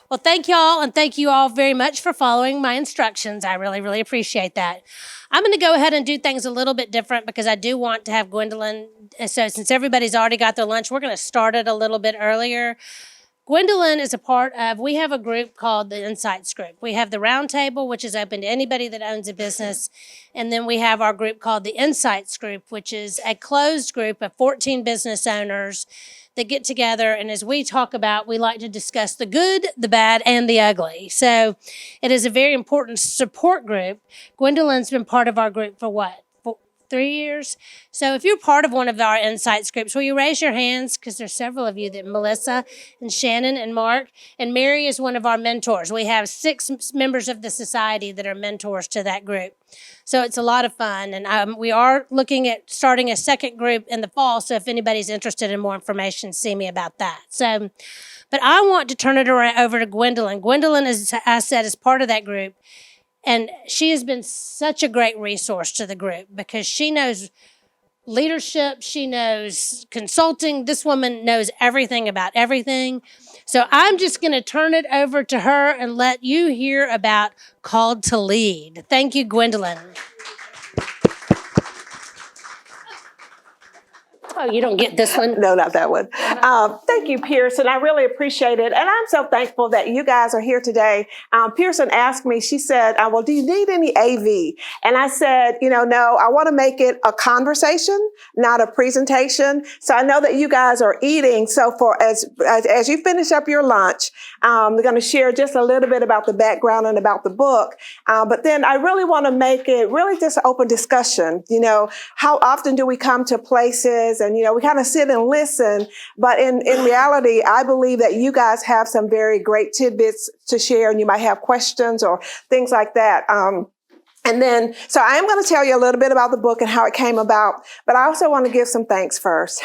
Well, thank y'all, and thank you all very much for following my instructions. I really, really appreciate that. I'm going to go ahead and do things a little bit different because I do want to have Gwendolyn. So since everybody's already got their lunch, we're going to start it a little bit earlier. Gwendolyn is a part of, we have a group called the Insights Group. We have the Roundtable, which is open to anybody that owns a business. And then we have our group called the Insights Group, which is a closed group of 14 business owners that get together. And as we talk about, we like to discuss the good, the bad, and the ugly. So it is a very important support group. Gwendolyn's been part of our group for what? 3 years. So if you're part of one of our insights groups, will you raise your hands? Because there's several of you, that Melissa and Shannon and Mark, and Mary is one of our mentors. We have 6 members of the society that are mentors to that group. So it's a lot of fun. And we are looking at starting a second group in the fall. So if anybody's interested in more information, see me about that. So, but I want to turn it over to Gwendolyn. Gwendolyn, as I said, is part of that group. And she has been such a great resource to the group because she knows leadership, she knows consulting. This woman knows everything about everything. So I'm just going to turn it over to her and let you hear about Called to Lead. Thank you, Gwendolyn. Oh, you don't get this one? No, not that one. Thank you, Pearson. I really appreciate it. And I'm so thankful that you guys are here today. Pearson asked me, she said, well, do you need any AV? And I said, no, I want to make it a conversation, not a presentation. So I know that you guys are eating. So as you finish up your lunch, I'm going to share just a little bit about the background and about the book. But then I really want to make it really just an open discussion. How often do we come to places and, we kind of sit and listen. But in reality, I believe that you guys have some very great tidbits to share, and you might have questions or things like that. And then, so I am going to tell you a little bit about the book and how it came about, but I also want to give some thanks first.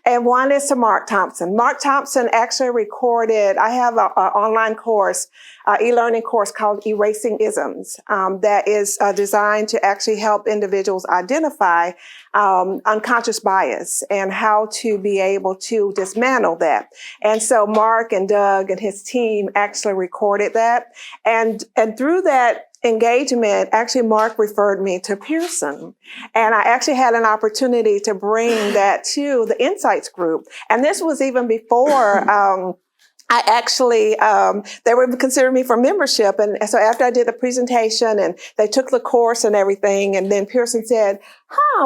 And one is to Mark Thompson. Mark Thompson actually recorded, I have an online course, e-learning course called Erasing Isms, that is designed to actually help individuals identify unconscious bias and how to be able to dismantle that. And so Mark and Doug and his team actually recorded that. And through that engagement, actually Mark referred me to Pearson. And I actually had an opportunity to bring that to the Insights group. And this was even before I actually, they were considering me for membership. And so after I did the presentation and they took the course and everything, and then Pearson said,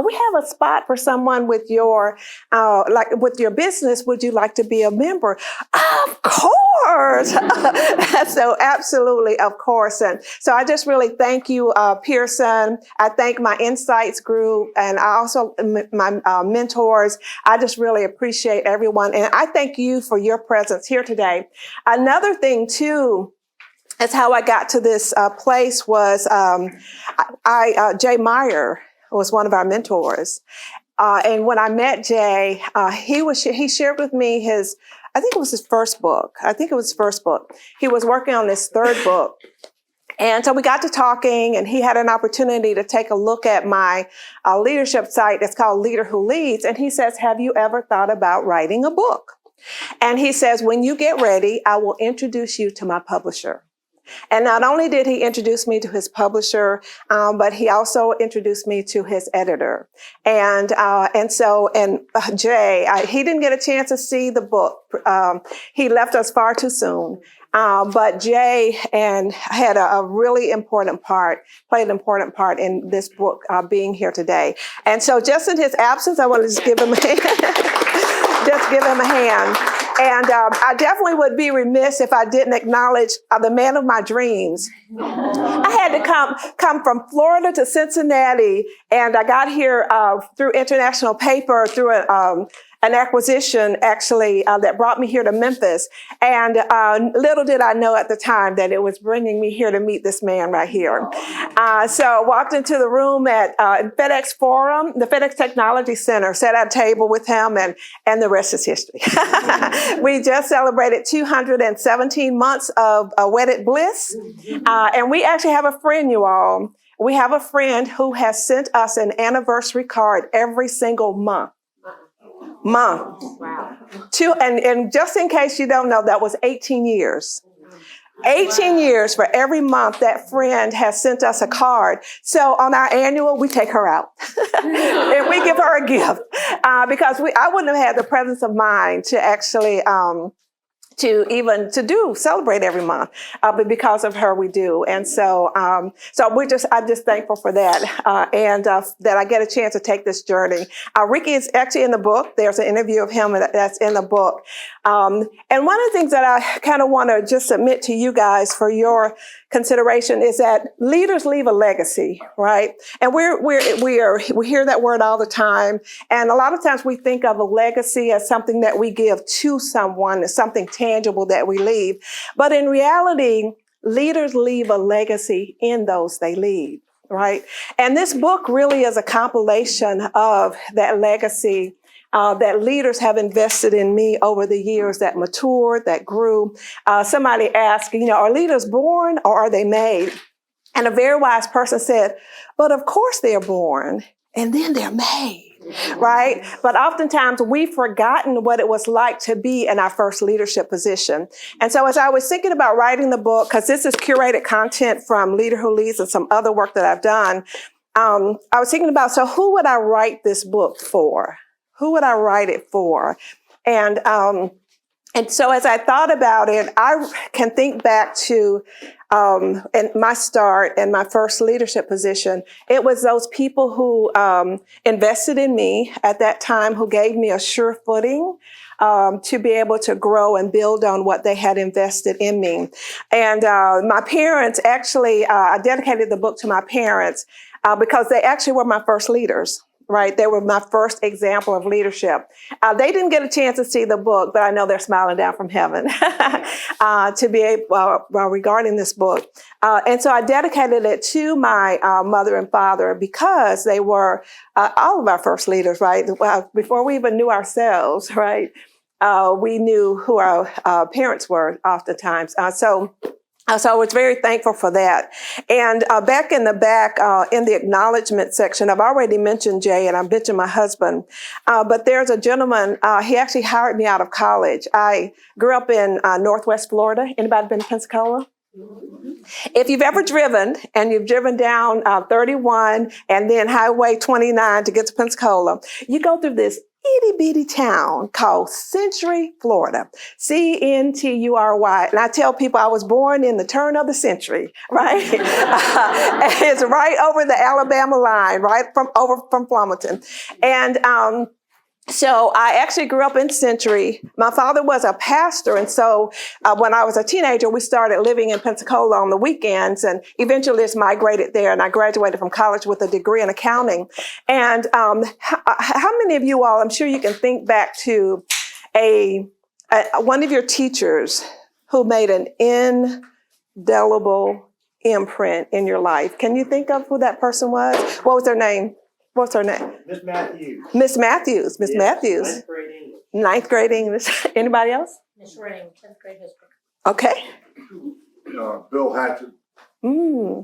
we have a spot for someone with your, with your business. Would you like to be a member? Of course. So absolutely, of course. And so I just really thank you, Pearson. I thank my Insights group and I also my mentors. I just really appreciate everyone. And I thank you for your presence here today. Another thing too, is how I got to this place was, Jay Meyer was one of our mentors. And when I met Jay, he shared with me I think it was his first book. He was working on his third book. And so we got to talking and he had an opportunity to take a look at my leadership site. It's called Leader Who Leads. And he says, have you ever thought about writing a book? And he says, when you get ready, I will introduce you to my publisher. And not only did he introduce me to his publisher, but he also introduced me to his editor. And Jay, he didn't get a chance to see the book. He left us far too soon. But Jay had a really played an important part in this book being here today. And so just in his absence, I want to just give him a hand. Just give him a hand. And I definitely would be remiss if I didn't acknowledge the man of my dreams. I had to come from Florida to Cincinnati, and I got here through international paper, through an acquisition actually that brought me here to Memphis. And little did I know at the time that it was bringing me here to meet this man right here. So I walked into the room at FedEx Forum, the FedEx Technology Center, sat at a table with him, and the rest is history. We just celebrated 217 months of wedded bliss. And we actually have a friend, you all. We have a friend who has sent us an anniversary card every single month. Wow. And just in case you don't know, that was 18 years. 18 years for every month that friend has sent us a card. So on our annual, we take her out and we give her a gift because I wouldn't have had the presence of mind to actually celebrate every month, but because of her, we do. And so, I'm just thankful for that, and that I get a chance to take this journey. Ricky is actually in the book. There's an interview of him that's in the book. And one of the things that I kind of want to just submit to you guys for your consideration is that leaders leave a legacy, right? And we hear that word all the time. And a lot of times we think of a legacy as something that we give to someone, as something tangible that we leave. But in reality, leaders leave a legacy in those they lead, right? And this book really is a compilation of that legacy that leaders have invested in me over the years, that matured, that grew. Somebody asked, are leaders born or are they made? And a very wise person said, but of course they're born and then they're made. Right? But oftentimes we've forgotten what it was like to be in our first leadership position. And so as I was thinking about writing the book, because this is curated content from Leader Who Leads and some other work that I've done, I was thinking about, so who would I write this book for? Who would I write it for? And so as I thought about it, I can think back to and my start and my first leadership position. It was those people who invested in me at that time, who gave me a sure footing to be able to grow and build on what they had invested in me. And my parents, actually, I dedicated the book to my parents because they actually were my first leaders. Right. They were my first example of leadership. They didn't get a chance to see the book, but I know they're smiling down from heaven to be able, regarding this book. And so I dedicated it to my mother and father because they were all of our first leaders, right? Well, before we even knew ourselves, right? We knew who our parents were oftentimes. So I was very thankful for that. And back in the back, in the acknowledgement section, I've already mentioned Jay and I mentioned my husband, but there's a gentleman, he actually hired me out of college. I grew up in Northwest Florida. Anybody been to Pensacola? If you've ever driven and you've driven down 31 and then Highway 29 to get to Pensacola, you go through this itty bitty town called Century, Florida. Century. And I tell people I was born in the turn of the century, right? It's right over the Alabama line, right from Flomaton. And so I actually grew up in Century. My father was a pastor. And so when I was a teenager, we started living in Pensacola on the weekends and eventually just migrated there. And I graduated from college with a degree in accounting. And how many of you all, I'm sure you can think back to one of your teachers who made an indelible imprint in your life. Can you think of who that person was? What was their name? What's her name? Miss Matthews. Miss Matthews. Miss Matthews. Ninth grade English. Ninth grade English. Anybody else? Miss Ring, 10th grade history. Okay. Bill Hatchett.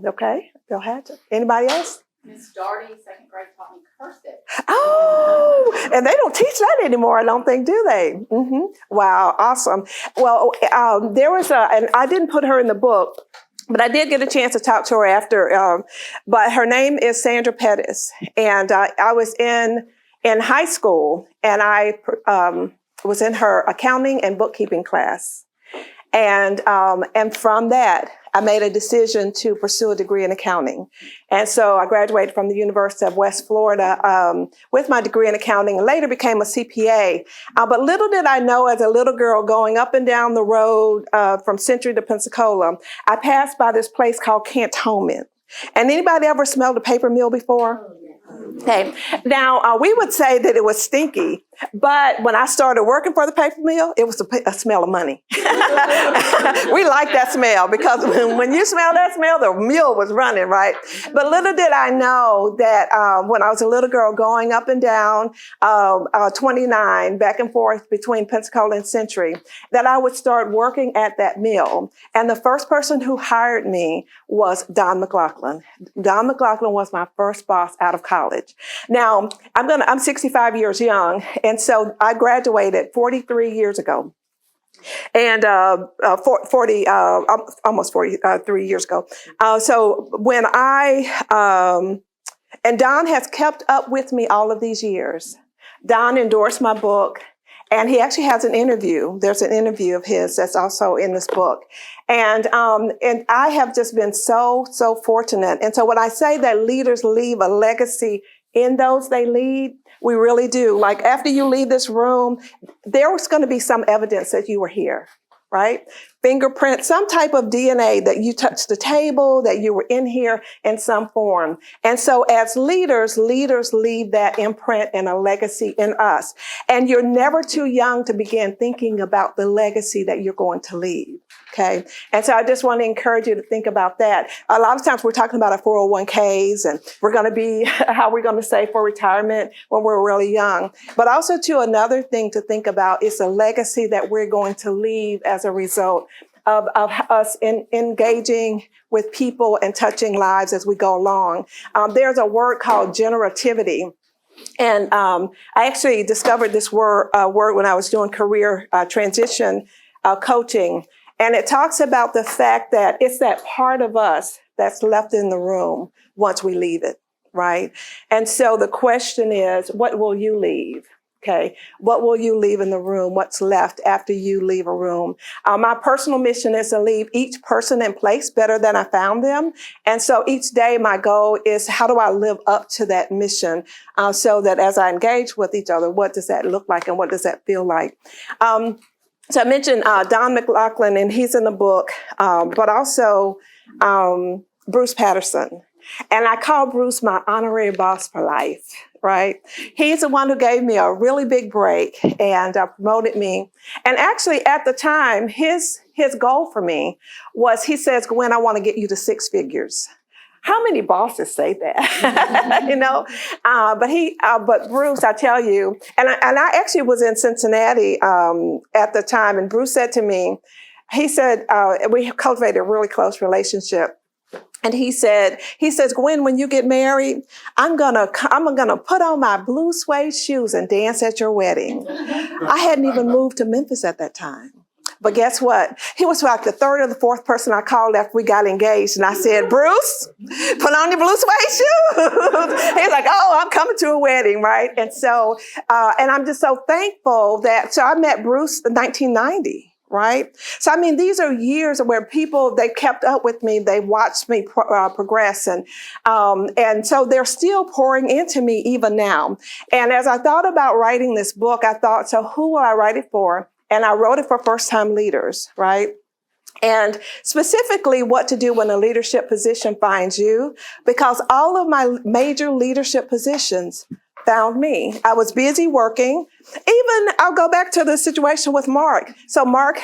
Okay. Bill Hatchett. Anybody else? Miss Darty, second grade, taught me cursive. Oh, and they don't teach that anymore, I don't think, do they? Mm-hmm. Wow, awesome. Well, there was and I didn't put her in the book, but I did get a chance to talk to her after. But her name is Sandra Pettis, and I was in high school, and I was in her accounting and bookkeeping class, and from that, I made a decision to pursue a degree in accounting. And so I graduated from the University of West Florida with my degree in accounting and later became a CPA. But little did I know as a little girl going up and down the road from Century to Pensacola, I passed by this place called Cantonment. And anybody ever smelled a paper mill before? Okay. Now, we would say that it was stinky, but when I started working for the paper mill, it was a smell of money. We like that smell because when you smell that smell, the mill was running, right? But little did I know that when I was a little girl going up and down 29, back and forth between Pensacola and Century, that I would start working at that mill. And the first person who hired me was Don McLaughlin. Don McLaughlin was my first boss out of college. Now, I'm 65 years young, and so I graduated 43 years ago. And 40, almost 43 years ago. So when and Don has kept up with me all of these years. Don endorsed my book, and he actually has an interview. There's an interview of his that's also in this book. And I have just been so fortunate. And so when I say that leaders leave a legacy in those they lead, we really do. Like after you leave this room, there's going to be some evidence that you were here, right? Fingerprint, some type of DNA that you touched the table, that you were in here in some form. And so as leaders leave that imprint and a legacy in us. And you're never too young to begin thinking about the legacy that you're going to leave. Okay. And so I just want to encourage you to think about that. A lot of times we're talking about our 401ks and we're going to be how we're going to save for retirement when we're really young. But also too, another thing to think about is the legacy that we're going to leave as a result of us engaging with people and touching lives as we go along. There's a word called generativity. And I actually discovered this word when I was doing career transition coaching. And it talks about the fact that it's that part of us that's left in the room once we leave it, right? And so the question is, what will you leave? Okay, what will you leave in the room? What's left after you leave a room? My personal mission is to leave each person in place better than I found them. And so each day my goal is, how do I live up to that mission so that as I engage with each other, what does that look like and what does that feel like? So I mentioned Don McLaughlin, and he's in the book, but also Bruce Patterson. And I call Bruce my honorary boss for life, right? He's the one who gave me a really big break and promoted me. And actually at the time, his goal for me was, he says, Gwen, I want to get you to 6 figures. How many bosses say that? You know, but Bruce, I tell you, and I actually was in Cincinnati at the time, and Bruce said to me, he said, we cultivated a really close relationship. And he says, Gwen, when you get married, I'm gonna put on my blue suede shoes and dance at your wedding. I hadn't even moved to Memphis at that time. But guess what? He was like the 3rd or the 4th person I called after we got engaged. And I said, Bruce, put on your blue suede shoes. He's like, oh, I'm coming to a wedding, right? And so, and I'm just so thankful so I met Bruce in 1990. Right? So, I mean, these are years where people, they kept up with me. They watched me progress. And so they're still pouring into me even now. And as I thought about writing this book, I thought, so who will I write it for? And I wrote it for first-time leaders, right? And specifically what to do when a leadership position finds you, because all of my major leadership positions found me. I was busy working. Even I'll go back to the situation with Mark. So Mark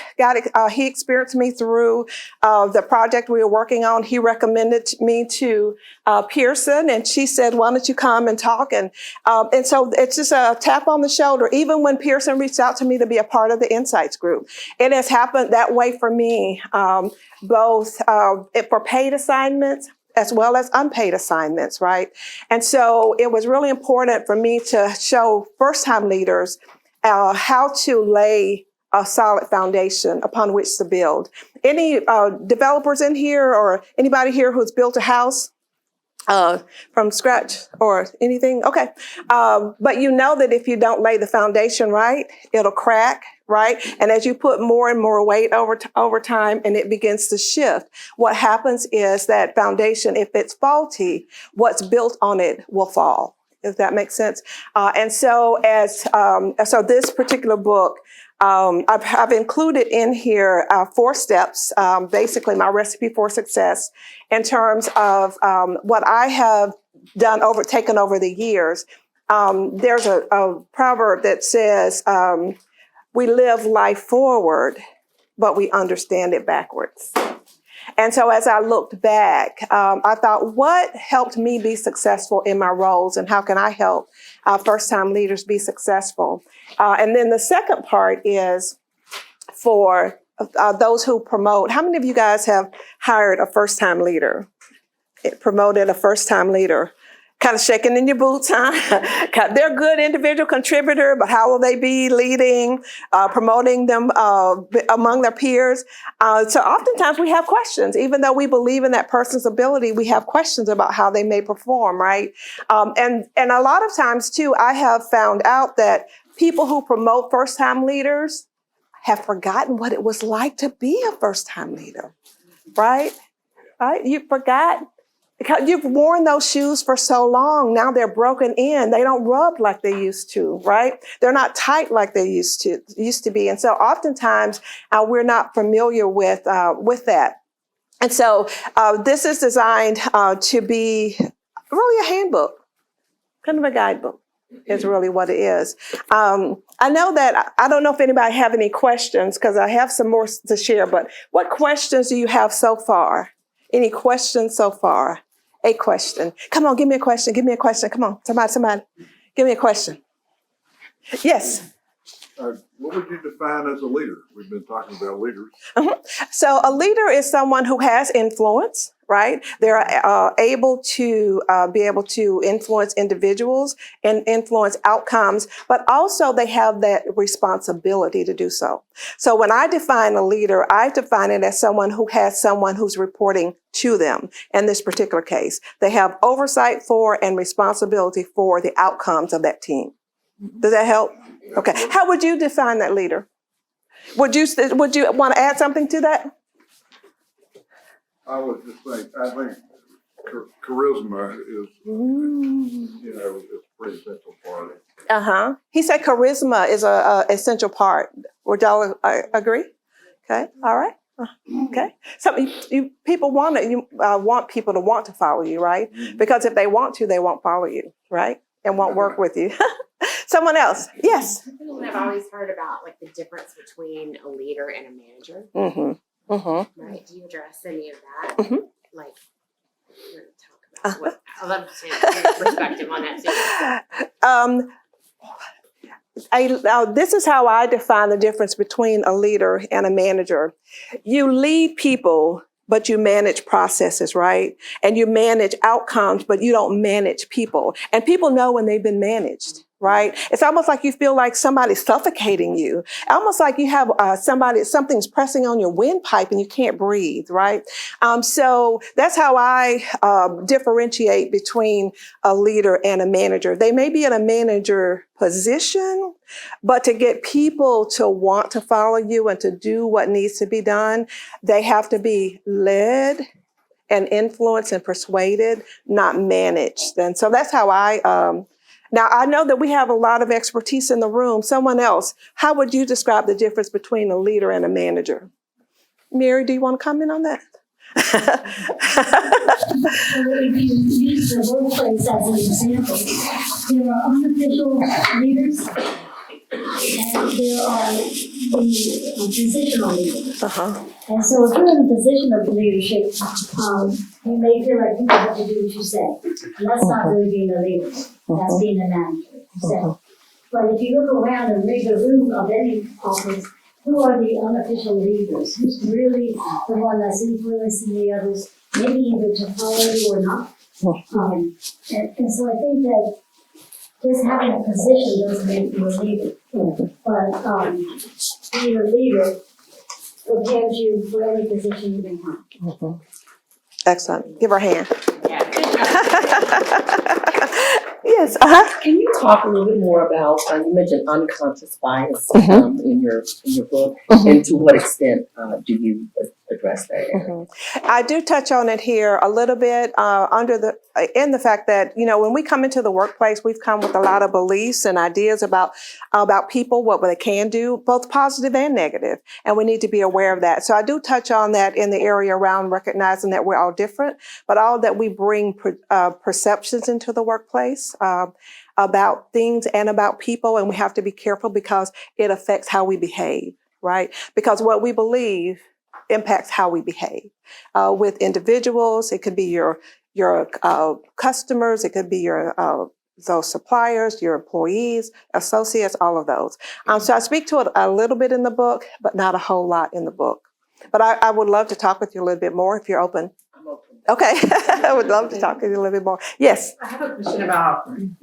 he experienced me through the project we were working on. He recommended me to Pearson, and she said, why don't you come and talk? And so it's just a tap on the shoulder. Even when Pearson reached out to me to be a part of the Insights group, it has happened that way for me, both for paid assignments as well as unpaid assignments, right? And so it was really important for me to show first-time leaders how to lay a solid foundation upon which to build. Any developers in here or anybody here who's built a house from scratch or anything? Okay. But you know that if you don't lay the foundation right, it'll crack, right? And as you put more and more weight over time and it begins to shift, what happens is that foundation, if it's faulty, what's built on it will fall, if that makes sense. And so so this particular book, I've included in here 4 steps, basically my recipe for success in terms of what I have taken over the years. There's a proverb that says, we live life forward, but we understand it backwards. And so as I looked back, I thought, what helped me be successful in my roles and how can I help first-time leaders be successful? And then the second part is for those who promote. How many of you guys have hired a first-time leader? Promoted a first-time leader? Kind of shaking in your boots, huh? They're a good individual contributor, but how will they be leading, promoting them among their peers? So oftentimes we have questions. Even though we believe in that person's ability, we have questions about how they may perform, right? And a lot of times, too, I have found out that people who promote first-time leaders have forgotten what it was like to be a first-time leader, right? Right? You forgot. Because you've worn those shoes for so long, now they're broken in. They don't rub like they used to, right? They're not tight like they used to be. And so oftentimes we're not familiar with that. And so this is designed to be really a handbook, kind of a guidebook is really what it is. I know that, I don't know if anybody have any questions, because I have some more to share, but what questions do you have so far? Any questions so far? A question. Come on, give me a question. Give me a question. Come on, somebody. Give me a question. Yes. What would you define as a leader? We've been talking about leaders. So a leader is someone who has influence, right? They're able to be able to influence individuals and influence outcomes, but also they have that responsibility to do so. So when I define a leader, I define it as someone who has someone who's reporting to them. In this particular case, they have oversight for and responsibility for the outcomes of that team. Does that help? Okay. How would you define that leader? Would you want to add something to that? I would just think, charisma is, is a pretty essential part. He said charisma is a essential part. Would y'all agree? Okay. All right. Okay. So people want people to want to follow you, right? Because if they want to, they won't follow you, right? And won't work with you. Someone else. Yes. I've always heard about like the difference between a leader and a manager. Right? Do you address any of that? Like, we're going to talk about what I'd love to hear your perspective on that too. This is how I define the difference between a leader and a manager. You lead people, but you manage processes, right? And you manage outcomes, but you don't manage people. And people know when they've been managed, right? It's almost like you feel like somebody's suffocating you. Almost like you have something's pressing on your windpipe and you can't breathe, right? So that's how I differentiate between a leader and a manager. They may be in a manager position, but to get people to want to follow you and to do what needs to be done, they have to be led and influenced and persuaded, not managed. And so that's how now I know that we have a lot of expertise in the room. Someone else, how would you describe the difference between a leader and a manager? Mary, do you want to comment on that? If you use the workplace as an example, there are unofficial leaders and there are the positional leaders. And so if you're in a position of leadership, you may feel like people have to do what you say. And that's not really being a leader. That's being a manager. But if you look around and read the room of any office, who are the unofficial leaders? Who's really the one that's influencing the others, maybe either to follow you or not? And so I think that just having a position doesn't make you a leader. But being a leader prepares you for any position you may have. Excellent. Give her a hand. Yeah. Yes. Can you talk a little bit more about, you mentioned unconscious bias in your book, and to what extent do you address that area? I do touch on it here a little bit in the fact that, when we come into the workplace, we've come with a lot of beliefs and ideas about people, what they can do, both positive and negative. And we need to be aware of that. So I do touch on that in the area around recognizing that we're all different, but all that we bring perceptions into the workplace about things and about people. And we have to be careful because it affects how we behave, right? Because what we believe impacts how we behave with individuals. It could be your customers. It could be your those suppliers, your employees, associates, all of those. So I speak to it a little bit in the book, but not a whole lot in the book. But I would love to talk with you a little bit more if you're open. I'm open. Okay, I would love to talk to you a little bit more. Yes. I have a question about, in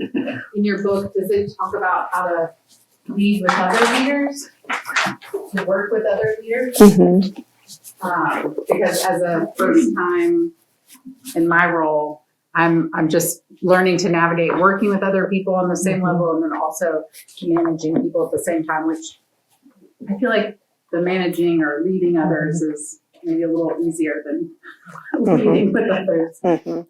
your book, does it talk about how to lead with other leaders? To work with other leaders? Because as a first time in my role, I'm just learning to navigate working with other people on the same level and then also managing people at the same time, which I feel like the managing or leading others is maybe a little easier than leading with others. And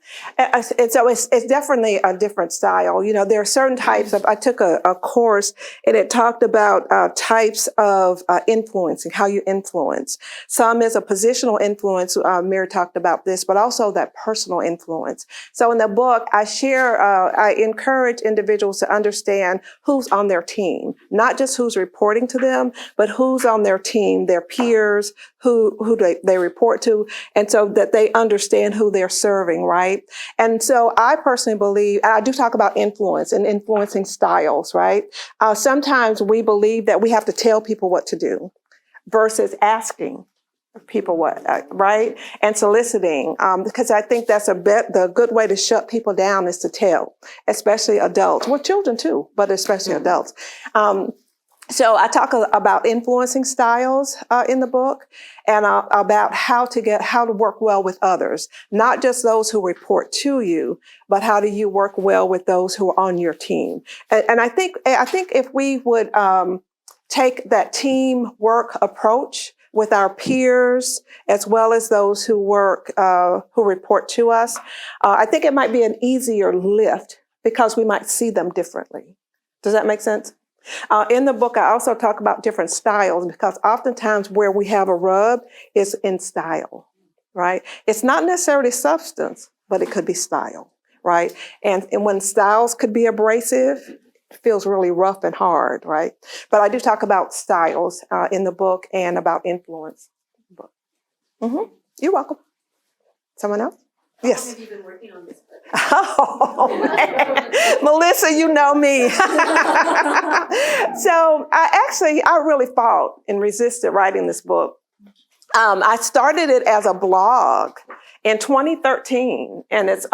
so it's definitely a different style. You know, there are certain types of, I took a course and it talked about types of influencing, how you influence. Some is a positional influence. Mary talked about this, but also that personal influence. So in the book, I encourage individuals to understand who's on their team, not just who's reporting to them, but who's on their team, their peers, who they report to, and so that they understand who they're serving, right? And so I personally believe, and I do talk about influence and influencing styles, right? Sometimes we believe that we have to tell people what to do versus asking people what, right? And soliciting, because I think that's the good way to shut people down is to tell, especially adults, well, children too, but especially adults. So I talk about influencing styles in the book and about how to work well with others, not just those who report to you, but how do you work well with those who are on your team. And I think if we would take that teamwork approach with our peers as well as those who report to us, I think it might be an easier lift because we might see them differently. Does that make sense? In the book, I also talk about different styles because oftentimes where we have a rub is in style, right? It's not necessarily substance, but it could be style, right? And when styles could be abrasive, it feels really rough and hard, right? But I do talk about styles in the book and about influence. You're welcome. Someone else? Yes. How long have you been working on this book? Oh, man. Melissa, you know me. So I really fought and resisted writing this book. I started it as a blog in 2013, and it's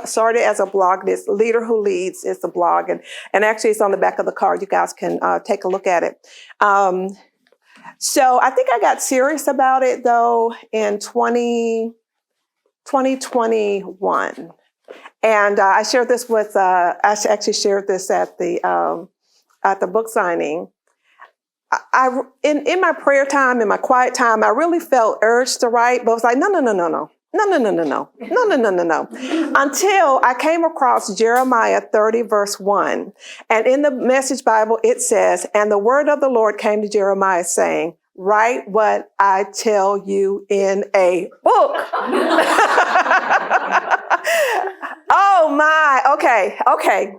started as a blog. This Leader Who Leads is the blog, and actually it's on the back of the card. You guys can take a look at it. So I think I got serious about it though in 2021. And I shared this with, I actually shared this at the book signing. In my prayer time, in my quiet time, I really felt urged to write, but I was like, no. Until I came across Jeremiah 30, verse 1. And in the Message Bible, it says, and the word of the Lord came to Jeremiah saying, write what I tell you in a book. Oh my,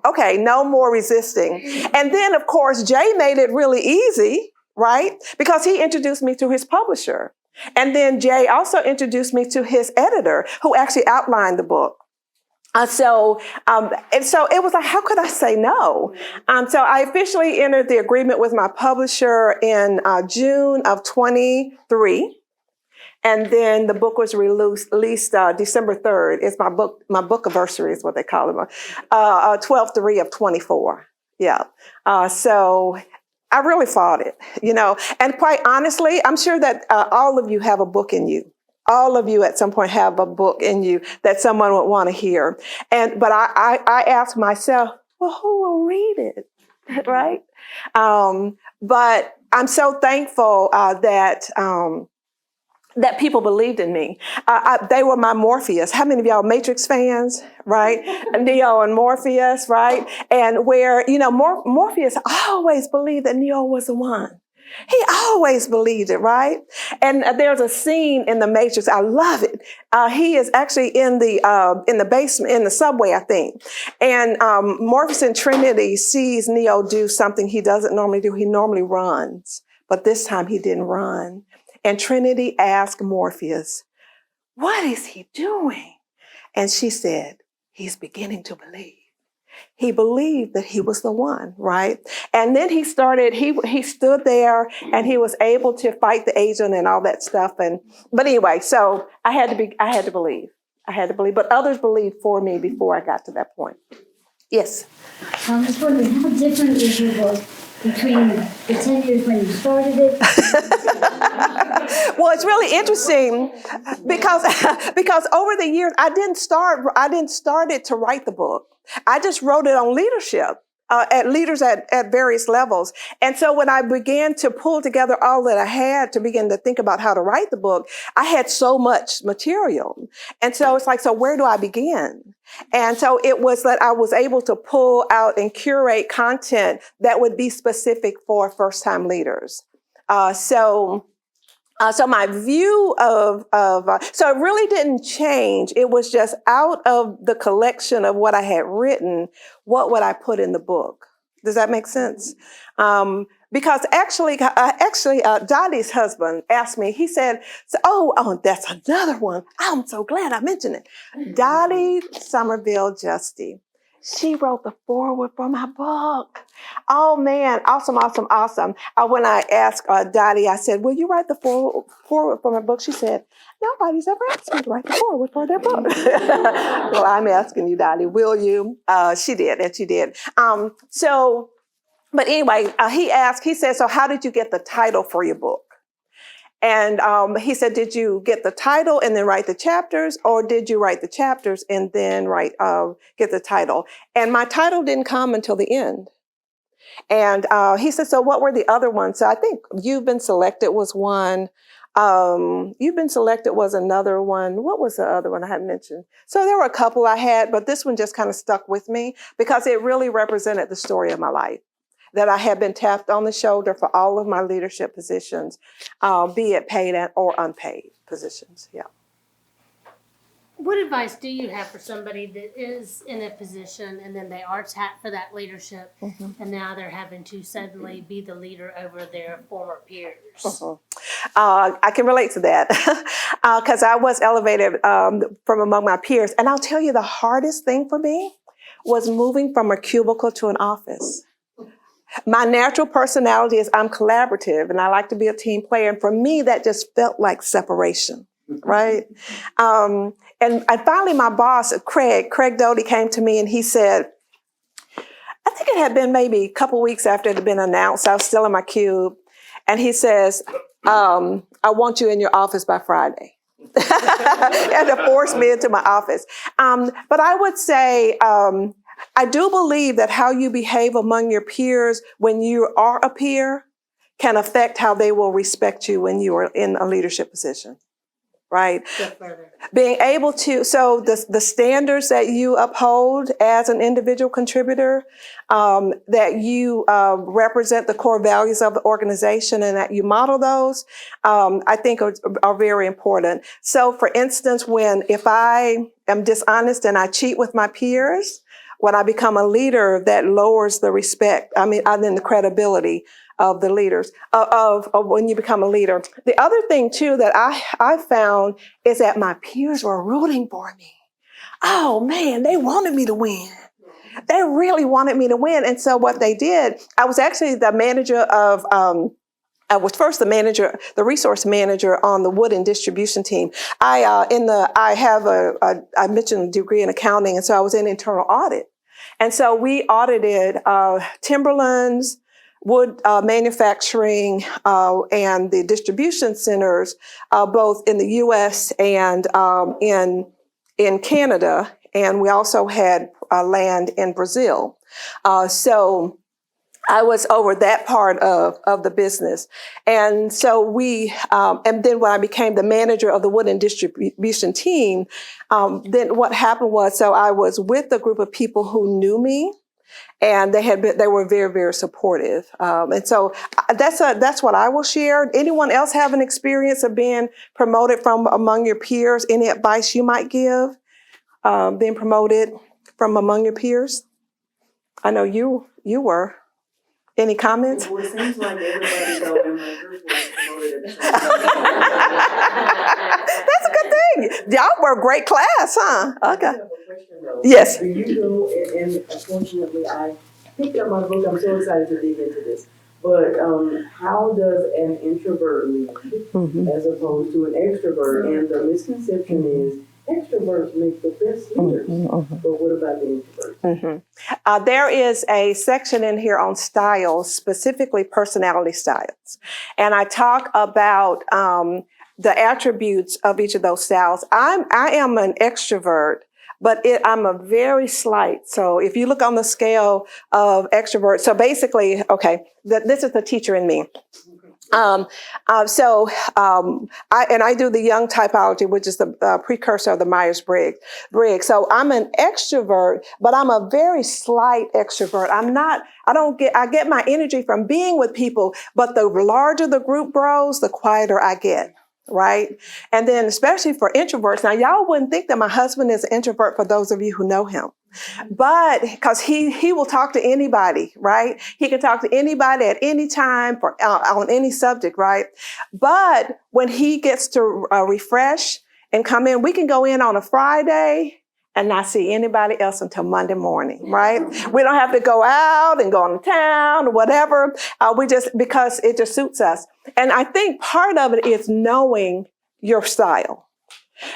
okay, no more resisting. And then of course, Jay made it really easy, right? Because he introduced me to his publisher. And then Jay also introduced me to his editor who actually outlined the book. And so it was like, how could I say no? So I officially entered the agreement with my publisher in June of 23. And then the book was released December 3rd. It's my book anniversary is what they call it. 12/3 of 24. Yeah. So I really fought it, you know. And quite honestly, I'm sure that all of you have a book in you. All of you at some point have a book in you that someone would want to hear. But I asked myself, well, who will read it, right? But I'm so thankful that people believed in me. They were my Morpheus. How many of y'all Matrix fans, right? Neo and Morpheus, right? And where, you know, Morpheus always believed that Neo was the one. He always believed it, right? And there's a scene in the Matrix. I love it. He is actually in the basement, in the subway, I think. And Morpheus and Trinity sees Neo do something he doesn't normally do. He normally runs, but this time he didn't run. And Trinity asked Morpheus, what is he doing? And she said, he's beginning to believe. He believed that he was the one, right? And then he stood there and he was able to fight the agent and all that stuff. But anyway, so I had to believe. I had to believe, but others believed for me before I got to that point. Yes. I was wondering, how different is your book between the 10 years when you started it? Well, it's really interesting because over the years I didn't start it to write the book. I just wrote it on leadership. At leaders at various levels. And so when I began to pull together all that I had to begin to think about how to write the book, I had so much material. And so it's like, so where do I begin? And so it was that I was able to pull out and curate content that would be specific for first-time leaders. So my view so it really didn't change. It was just out of the collection of what I had written, what would I put in the book? Does that make sense? Because actually, Dottie's husband asked me, he said, oh, that's another one. I'm so glad I mentioned it. Dottie Somerville Justy. She wrote the foreword for my book. Oh man, awesome. When I asked Dottie, I said, will you write the foreword for my book? She said, nobody's ever asked me to write the foreword for their book. Well, I'm asking you, Dottie, will you? She did, and she did. But anyway, he said, so how did you get the title for your book? And he said, did you get the title and then write the chapters, or did you write the chapters and then get the title? And my title didn't come until the end. And he said, so what were the other ones? So I think You've Been Selected was one. You've Been Selected was another one. What was the other one I had mentioned? So there were a couple I had, but this one just kind of stuck with me because it really represented the story of my life. That I have been tapped on the shoulder for all of my leadership positions, be it paid or unpaid positions. Yeah. What advice do you have for somebody that is in a position and then they are tapped for that leadership and now they're having to suddenly be the leader over their former peers? I can relate to that because I was elevated from among my peers. And I'll tell you, the hardest thing for me was moving from a cubicle to an office. My natural personality is I'm collaborative and I like to be a team player. And for me, that just felt like separation, right? And finally, my boss, Craig Doty, came to me and he said, I think it had been maybe a couple weeks after it had been announced. I was still in my cube. And he says, I want you in your office by Friday. And to force me into my office. But I would say, I do believe that how you behave among your peers when you are a peer can affect how they will respect you when you are in a leadership position, right? Being able to, so the standards that you uphold as an individual contributor, that you represent the core values of the organization and that you model those, I think are very important. So for instance, if I am dishonest and I cheat with my peers, when I become a leader, that lowers the respect, then the credibility of the leaders, of when you become a leader. The other thing too that I found is that my peers were rooting for me. Oh man, they wanted me to win. They really wanted me to win. And so what they did, I was actually the manager of, I was first the resource manager on the wood and distribution team. I mentioned a degree in accounting, and so I was in internal audit. And so we audited timberlands, wood manufacturing, and the distribution centers, both in the U.S. and in Canada. And we also had land in Brazil. So I was over that part of the business. And so and then when I became the manager of the wood and distribution team, then what happened was, so I was with a group of people who knew me, and they were very, very supportive. And so that's what I will share. Anyone else have an experience of being promoted from among your peers? Any advice you might give, being promoted from among your peers? I know you were. Any comments? Well, it seems like everybody though in my group was promoted at the same time. That's a good thing. Y'all were a great class, huh? Okay. I have a question though. Yes. Do you go, and unfortunately I picked up my book, I'm so excited to dig into this, but how does an introvert lead as opposed to an extrovert? And the misconception is extroverts make the best leaders. But what about the introverts? There is a section in here on styles, specifically personality styles. And I talk about the attributes of each of those styles. I am an extrovert, but I'm a very slight. So if you look on the scale of extrovert, so basically, okay, this is the teacher in me. I do the Young typology, which is the precursor of the Myers-Briggs. So I'm an extrovert, but I'm a very slight extrovert. I get my energy from being with people, but the larger the group grows, the quieter I get. Right. And then especially for introverts. Now, y'all wouldn't think that my husband is an introvert for those of you who know him. But because he will talk to anybody, right? He can talk to anybody at any time on any subject, right? But when he gets to refresh and come in, we can go in on a Friday and not see anybody else until Monday morning, right? We don't have to go out and go on the town or whatever. Because it just suits us. And I think part of it is knowing your style.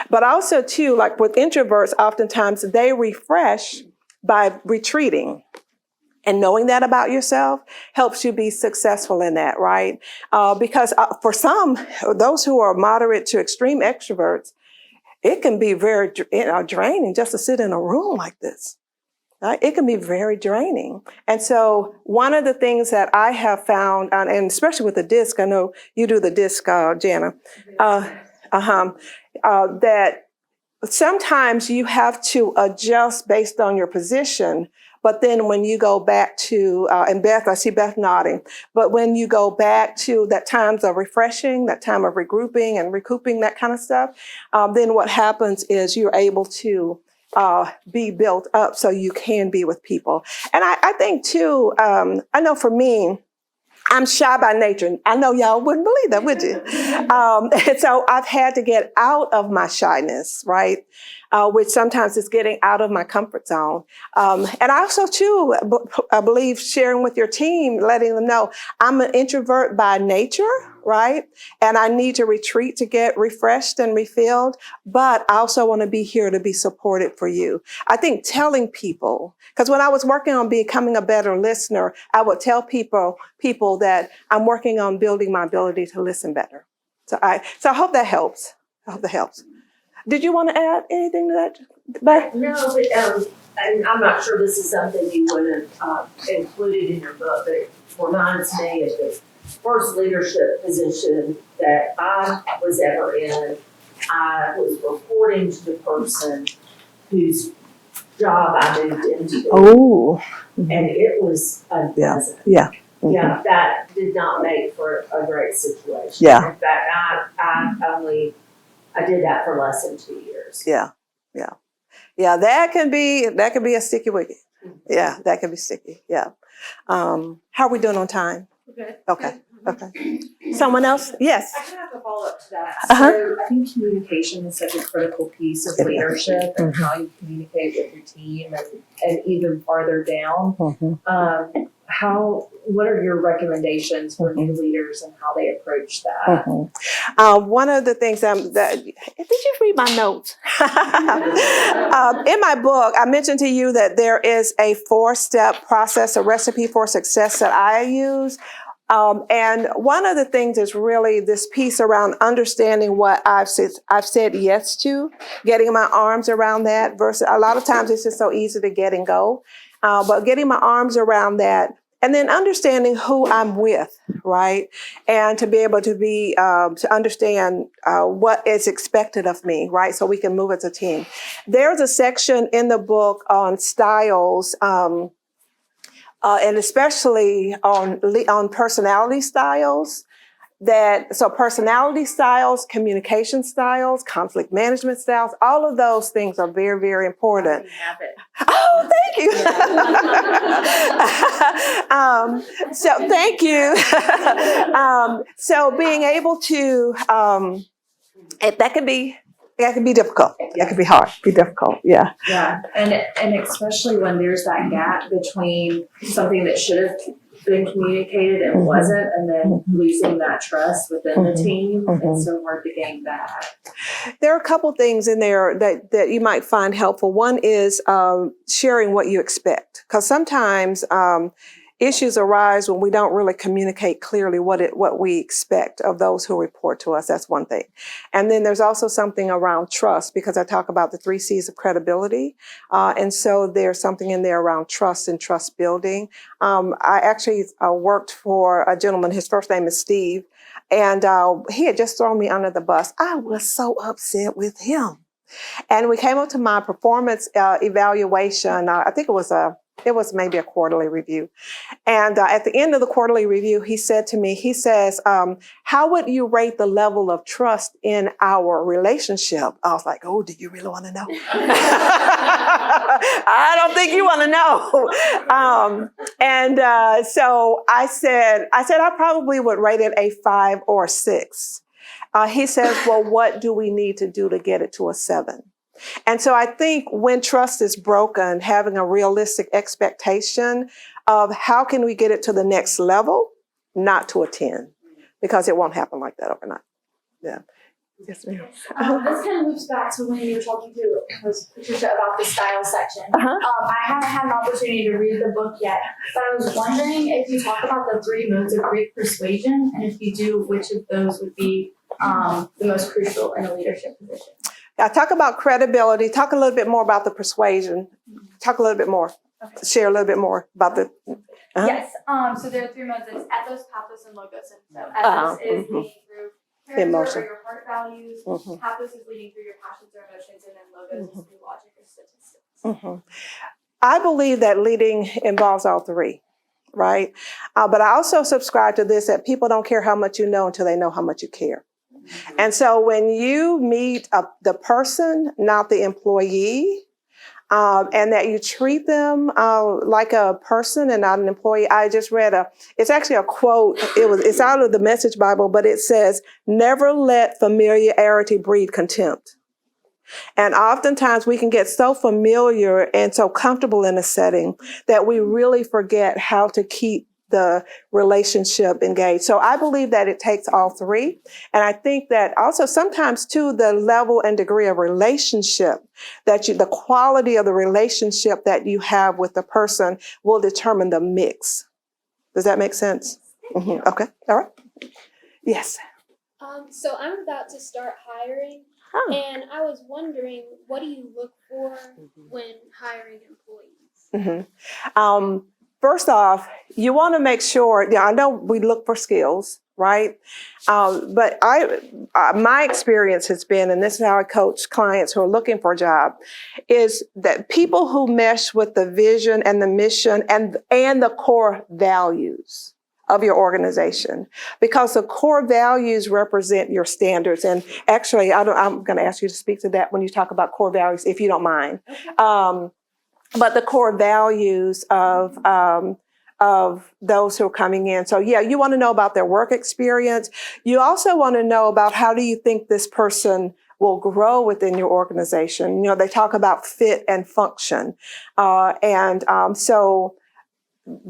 But also, too, like with introverts, oftentimes they refresh by retreating. And knowing that about yourself helps you be successful in that, right? Because for some, those who are moderate to extreme extroverts, it can be very draining just to sit in a room like this. Right? It can be very draining. And so one of the things that I have found, and especially with the DISC, I know you do the DISC, Jana, that sometimes you have to adjust based on your position. But then when you go back to, and Beth, I see Beth nodding, but when you go back to that times of refreshing, that time of regrouping and recouping, that kind of stuff, then what happens is you're able to be built up so you can be with people. And I think too, I know for me, I'm shy by nature. I know y'all wouldn't believe that, would you? And so I've had to get out of my shyness, right? Which sometimes is getting out of my comfort zone. And I also, too, I believe sharing with your team, letting them know I'm an introvert by nature, right? And I need to retreat to get refreshed and refilled. But I also want to be here to be supported for you. I think telling people, because when I was working on becoming a better listener, I would tell people that I'm working on building my ability to listen better. So I hope that helps. I hope that helps. Did you want to add anything to that, Beth? No, but and I'm not sure this is something you would have included in your book, but it reminds me of the first leadership position that I was ever in. I was reporting to the person whose job I moved into. Oh. And it was unpleasant. Yeah. Yeah, that did not make for a great situation. Yeah. In fact, I did that for less than 2 years. Yeah. That can be a sticky wicket. Yeah, that can be sticky. Yeah. How are we doing on time? Okay. Someone else? Yes. I kind of have a follow-up to that. Uh-huh. So I think communication is such a critical piece of leadership and how you communicate with your team and even farther down. What are your recommendations for new leaders and how they approach that? One of the things did you read my notes? In my book, I mentioned to you that there is a 4-step process, a recipe for success that I use. And one of the things is really this piece around understanding what I've said yes to, getting my arms around that versus a lot of times it's just so easy to get and go. But getting my arms around that and then understanding who I'm with, right? And to be able to to understand what is expected of me, right? So we can move as a team. There's a section in the book on styles, and especially on personality styles. So personality styles, communication styles, conflict management styles, all of those things are very, very important. Have it. Oh, thank you. So thank you. So being able to, that can be difficult. That can be hard, be difficult. Yeah. Yeah, and especially when there's that gap between something that should have been communicated and wasn't, and then losing that trust within the team. It's so hard to gain back. There are a couple things in there that you might find helpful. One is sharing what you expect, because sometimes issues arise when we don't really communicate clearly what we expect of those who report to us. That's one thing. And then there's also something around trust, because I talk about the 3 C's of credibility. And so there's something in there around trust and trust building. I actually worked for a gentleman, his first name is Steve, and he had just thrown me under the bus. I was so upset with him. And we came up to my performance evaluation. I think it was maybe a quarterly review. And at the end of the quarterly review, he said to me, he says, how would you rate the level of trust in our relationship? I was like, oh, do you really want to know? I don't think you want to know. So I said, I probably would rate it a 5 or a 6. He says, well, what do we need to do to get it to a 7? And so I think when trust is broken, having a realistic expectation of how can we get it to the next level, not to a 10, because it won't happen like that overnight. Yeah. Yes, ma'am. This kind of loops back to when you were talking to Patricia about the style section. I haven't had an opportunity to read the book yet, but I was wondering if you talk about the 3 modes of great persuasion, and if you do, which of those would be the most crucial in a leadership position? I talk about credibility, talk a little bit more about the persuasion, talk a little bit more, share a little bit more about the... Yes, so there are 3 modes. It's ethos, pathos, and logos. And so ethos is leading through character Emotion. or your heart values. Pathos is leading through your passions or emotions, and then logos is through logic or statistics. I believe that leading involves all 3, right? But I also subscribe to this, that people don't care how much you know until they know how much you care. And so when you meet the person, not the employee, and that you treat them like a person and not an employee. I just read it's actually a quote. It's out of the Message Bible, but it says, never let familiarity breed contempt. And oftentimes we can get so familiar and so comfortable in a setting that we really forget how to keep the relationship engaged. So I believe that it takes all 3. And I think that also sometimes too, the level and degree of relationship the quality of the relationship that you have with the person will determine the mix. Does that make sense? Okay. All right. Yes. So I'm about to start hiring, and I was wondering, what do you look for when hiring employees? First off, you want to make sure, I know we look for skills, right? But my experience has been, and this is how I coach clients who are looking for a job, is that people who mesh with the vision and the mission and the core values of your organization, because the core values represent your standards. And actually, I'm going to ask you to speak to that when you talk about core values, if you don't mind. Okay. But the core values of those who are coming in. So yeah, you want to know about their work experience. You also want to know about how do you think this person will grow within your organization. They talk about fit and function. So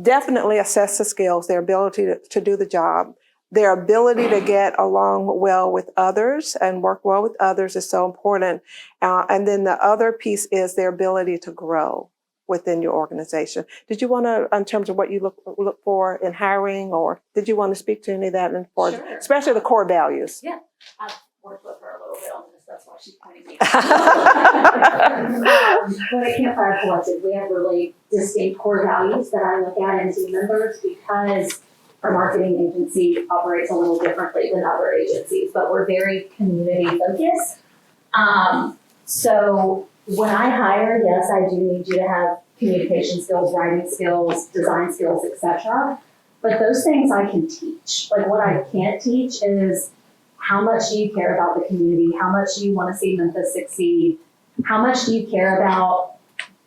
definitely assess the skills, their ability to do the job. Their ability to get along well with others and work well with others is so important. And then the other piece is their ability to grow within your organization. Did you want to, in terms of what you look for in hiring, or did you want to speak to any of that, Sure. Especially the core values? Yeah, I've worked with her a little bit on this. That's why she's pointing me But at Campfire Collective, we have really distinct core values that I look at in team members, because our marketing agency operates a little differently than other agencies, but we're very community focused. So when I hire, yes, I do need you to have communication skills, writing skills, design skills, etc. But those things I can teach. Like, what I can't teach is how much do you care about the community? How much do you want to see Memphis succeed? How much do you care about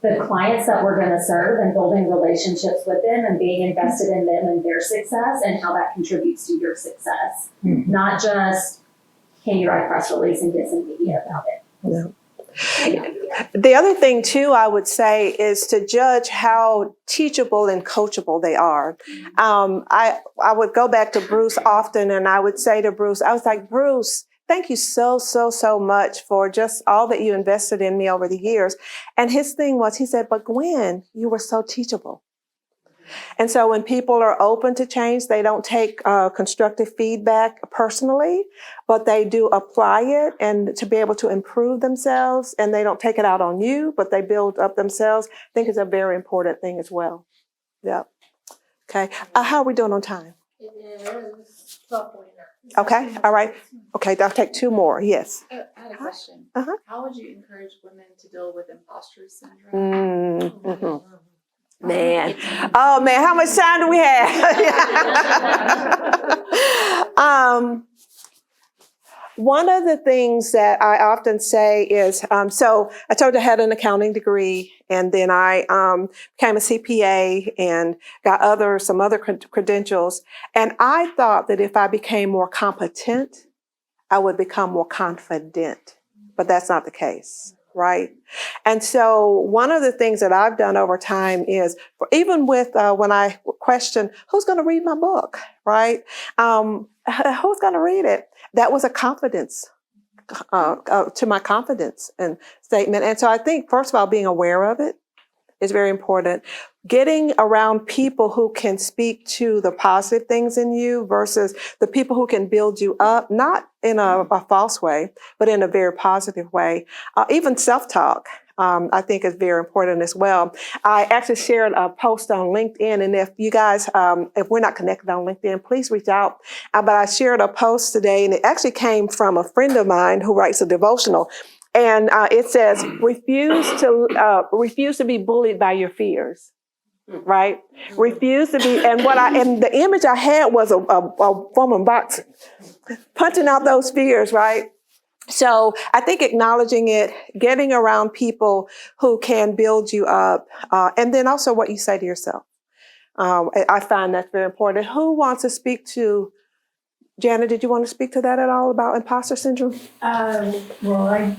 the clients that we're going to serve and building relationships with them and being invested in them and their success and how that contributes to your success? Not just, can you write a press release and get some media about it? No. The other thing too, I would say, is to judge how teachable and coachable they are. I would go back to Bruce often, and I would say to Bruce, I was like, Bruce, thank you so much for just all that you invested in me over the years. And his thing was, he said, but Gwen, you were so teachable. And so when people are open to change, they don't take constructive feedback personally, but they do apply it and to be able to improve themselves, and they don't take it out on you, but they build up themselves. I think it's a very important thing as well. Yeah. Okay. How are we doing on time? It is 12:49. Okay. All right. Okay. I'll take 2 more. Yes. I had a question. Uh-huh. How would you encourage women to deal with imposter syndrome? Mm-hmm. Man. Oh, man. How much time do we have? One of the things that I often say is, so I told you I had an accounting degree, and then I became a CPA and got some other credentials. And I thought that if I became more competent, I would become more confident. But that's not the case, right? And so one of the things that I've done over time is, even with when I question, who's going to read my book, right? Who's going to read it? That was a confidence to my confidence and statement. And so I think, first of all, being aware of it is very important. Getting around people who can speak to the positive things in you versus the people who can build you up, not in a false way, but in a very positive way. Even self-talk, I think is very important as well. I actually shared a post on LinkedIn, and if you guys, if we're not connected on LinkedIn, please reach out. But I shared a post today, and it actually came from a friend of mine who writes a devotional. And it says, refuse to be bullied by your fears, right? Refuse to be, and the image I had was a woman boxing, punching out those fears, right? So I think acknowledging it, getting around people who can build you up, and then also what you say to yourself. I find that's very important. Who wants to speak to, Janet, did you want to speak to that at all about imposter syndrome? Well, I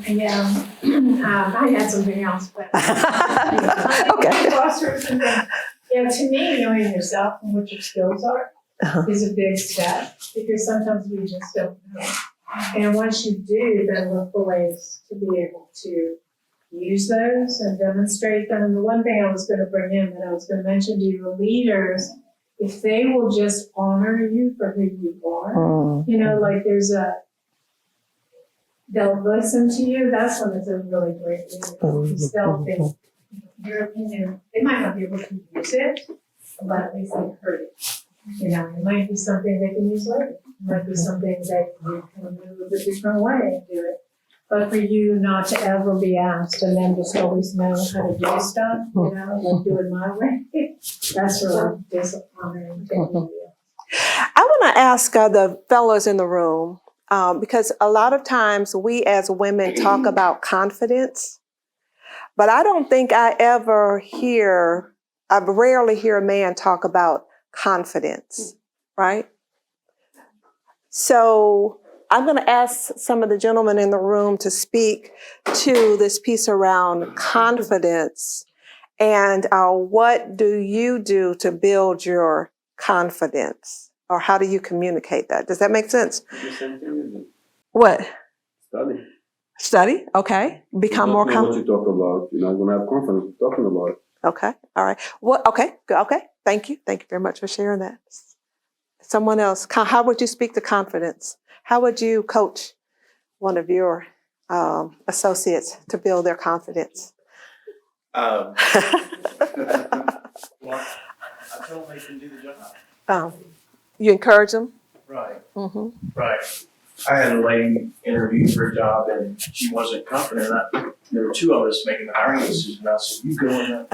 had something else, but okay. Imposter syndrome, to me, knowing yourself and what your skills are is a big step, because sometimes we just don't know. And once you do, then look for ways to be able to use those and demonstrate them. And the one thing I was going to bring in that I was going to mention to you, leaders, if they will just honor you for who you are, like they'll listen to you, that's when it's a really great leader. Because they'll think your opinion, they might not be able to use it, but at least they've heard it. It might be something they can use later. It might be something that you can move a different way and do it. But for you not to ever be asked and then just always know how to do stuff, like do it my way, that's really disappointing. I want to ask the fellows in the room, because a lot of times we as women talk about confidence, but I don't think I rarely hear a man talk about confidence, right? So I'm going to ask some of the gentlemen in the room to speak to this piece around confidence and what do you do to build your confidence, or how do you communicate that? Does that make sense? What? Study? Okay. Become more confident. What you talk about, you're not going to have confidence talking about it. Okay. All right. What? Okay. Good. Okay. Thank you. Thank you very much for sharing that. Someone else. How would you speak to confidence? How would you coach one of your associates to build their confidence? Well, I tell them they can do the job. You encourage them? Right. Mm-hmm. Right. I had a lady interview for a job and she wasn't confident. There were 2 of us making the hiring decision. I said, you go in there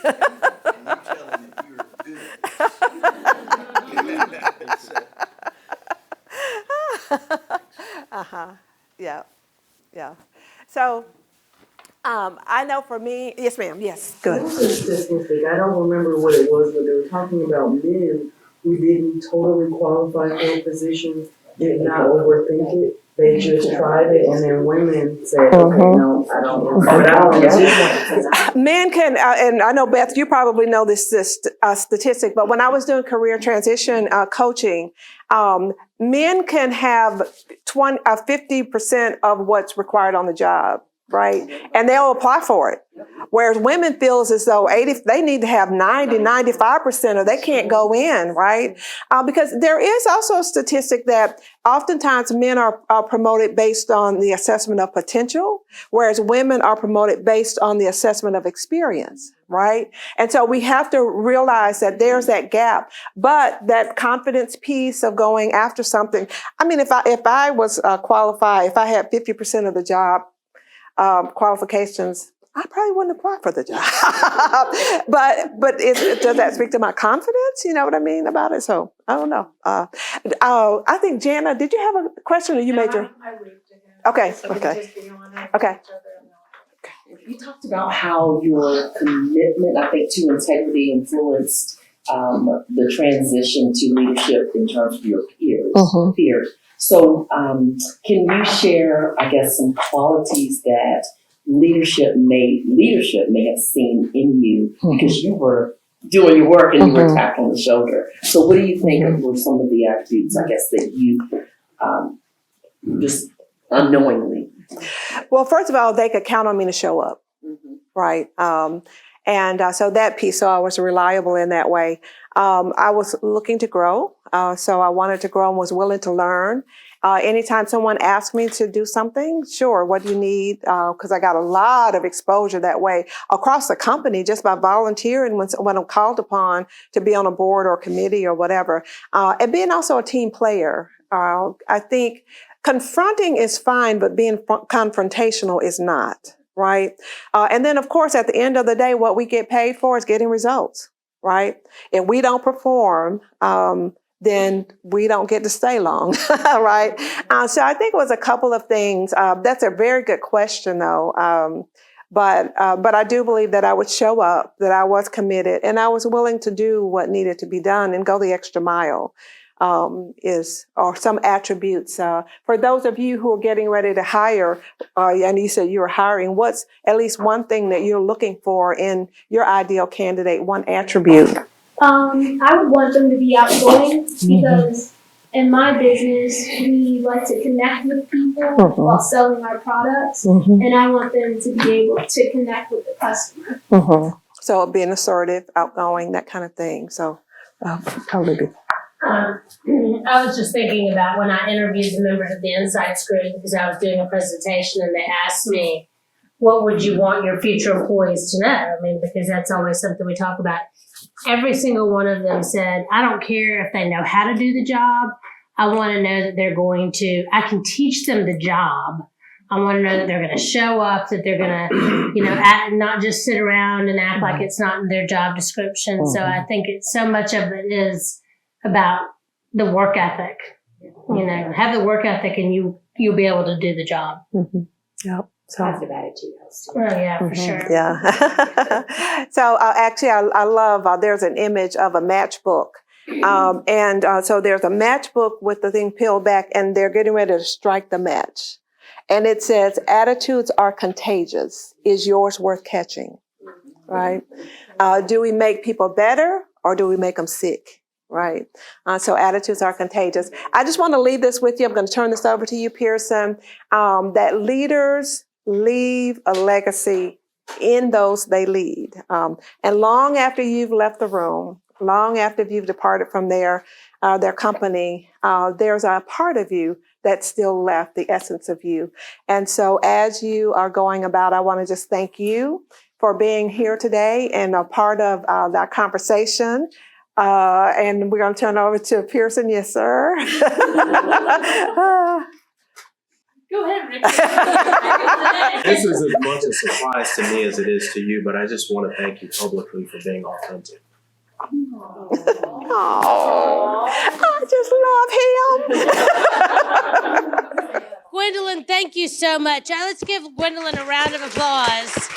and you tell them that you're good. Yeah. Yeah. So I know for me, yes, ma'am. Yes. Good. It was a statistic. I don't remember what it was, but they were talking about men who didn't totally qualify for a position did not overthink it. They just tried it, and then women said, okay, no, I don't want to. But I don't want to. Men can, and I know, Beth, you probably know this statistic, but when I was doing career transition coaching, men can have 50% of what's required on the job, right? And they'll apply for it. Whereas women feels as though they need to have 95% or they can't go in, right? Because there is also a statistic that oftentimes men are promoted based on the assessment of potential, whereas women are promoted based on the assessment of experience, right? And so we have to realize that there's that gap, but that confidence piece of going after something. I mean, if I was qualified, if I had 50% of the job qualifications, I probably wouldn't apply for the job. but does that speak to my confidence? You know what I mean about it? So I don't know. I think Jana, did you have a question or you made your? I waved to him. Okay. So we Okay. just be on it. Okay. You talked about how your commitment, I think, to integrity influenced the transition to leadership in terms of your peers. So can you share, I guess, some qualities that leadership may have seen in you because you were doing your work and you were tapped on the shoulder. So what do you think were some of the attributes, I guess, that you just unknowingly? Well, first of all, they could count on me to show up, right? And so that piece, so I was reliable in that way. I was looking to grow, so I wanted to grow and was willing to learn. Anytime someone asked me to do something, sure, what do you need? Because I got a lot of exposure that way across the company just by volunteering when I'm called upon to be on a board or committee or whatever. And being also a team player. I think confronting is fine, but being confrontational is not, right? And then, of course, at the end of the day, what we get paid for is getting results, right? If we don't perform, then we don't get to stay long, right? So I think it was a couple of things. That's a very good question, though. But I do believe that I would show up, that I was committed, and I was willing to do what needed to be done and go the extra mile. Or some attributes. For those of you who are getting ready to hire, and you said you were hiring, what's at least one thing that you're looking for in your ideal candidate, one attribute? I would want them to be outgoing because in my business, we like to connect with people while selling our products, and I want them to be able to connect with the customer. So being assertive, outgoing, that kind of thing. So totally. I was just thinking about when I interviewed the members of the Insights group because I was doing a presentation and they asked me, what would you want your future employees to know? I mean, because that's always something we talk about. Every single one of them said, I don't care if they know how to do the job. I want to know that I can teach them the job. I want to know that they're going to show up, that they're going to, not just sit around and act like it's not in their job description. So I think so much of it is about the work ethic. Have the work ethic and you'll be able to do the job. Yep. So, Positive attitude helps too. Oh, yeah, for sure. Yeah. So actually, I love, there's an image of a matchbook. So there's a matchbook with the thing peeled back and they're getting ready to strike the match. And it says, attitudes are contagious. Is yours worth catching? Right? Do we make people better or do we make them sick? Right. So attitudes are contagious. I just want to leave this with you. I'm going to turn this over to you, Pearson, that leaders leave a legacy in those they lead. And long after you've left the room, long after you've departed from their company, there's a part of you that's still left, the essence of you. And so as you are going about, I want to just thank you for being here today and a part of that conversation. And we're going to turn over to Pearson. Yes, sir. Go ahead, Rick. This is as much a surprise to me as it is to you, but I just want to thank you publicly for being authentic. Oh, I just love him. Gwendolyn, thank you so much. Let's give Gwendolyn a round of applause.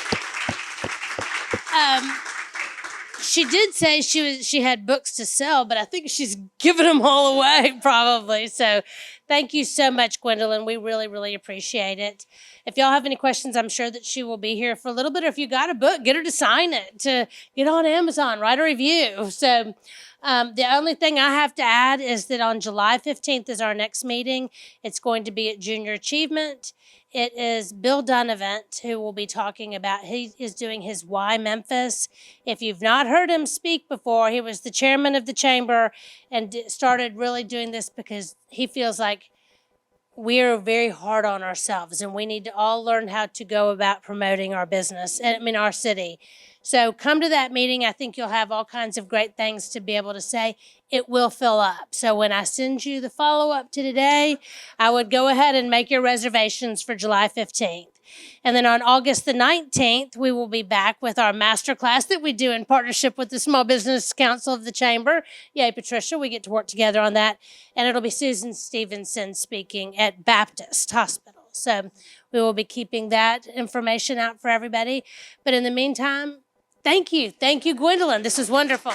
she did say she had books to sell, but I think she's giving them all away probably. So thank you so much, Gwendolyn. We really, really appreciate it. If y'all have any questions, I'm sure that she will be here for a little bit. Or if you got a book, get her to sign it, to get on Amazon, write a review. So the only thing I have to add is that on July 15th is our next meeting. It's going to be at Junior Achievement. It is Bill Dunavant who will be talking about, he is doing his Why Memphis. If you've not heard him speak before, he was the chairman of the chamber and started really doing this because he feels like we're very hard on ourselves and we need to all learn how to go about promoting our business, our city. So come to that meeting. I think you'll have all kinds of great things to be able to say. It will fill up. So when I send you the follow-up to today, I would go ahead and make your reservations for July 15th. And then on August the 19th, we will be back with our master class that we do in partnership with the Small Business Council of the Chamber. Yay, Patricia, we get to work together on that. And it'll be Susan Stevenson speaking at Baptist Hospital. So we will be keeping that information out for everybody. But in the meantime, thank you. Thank you, Gwendolyn. This is wonderful.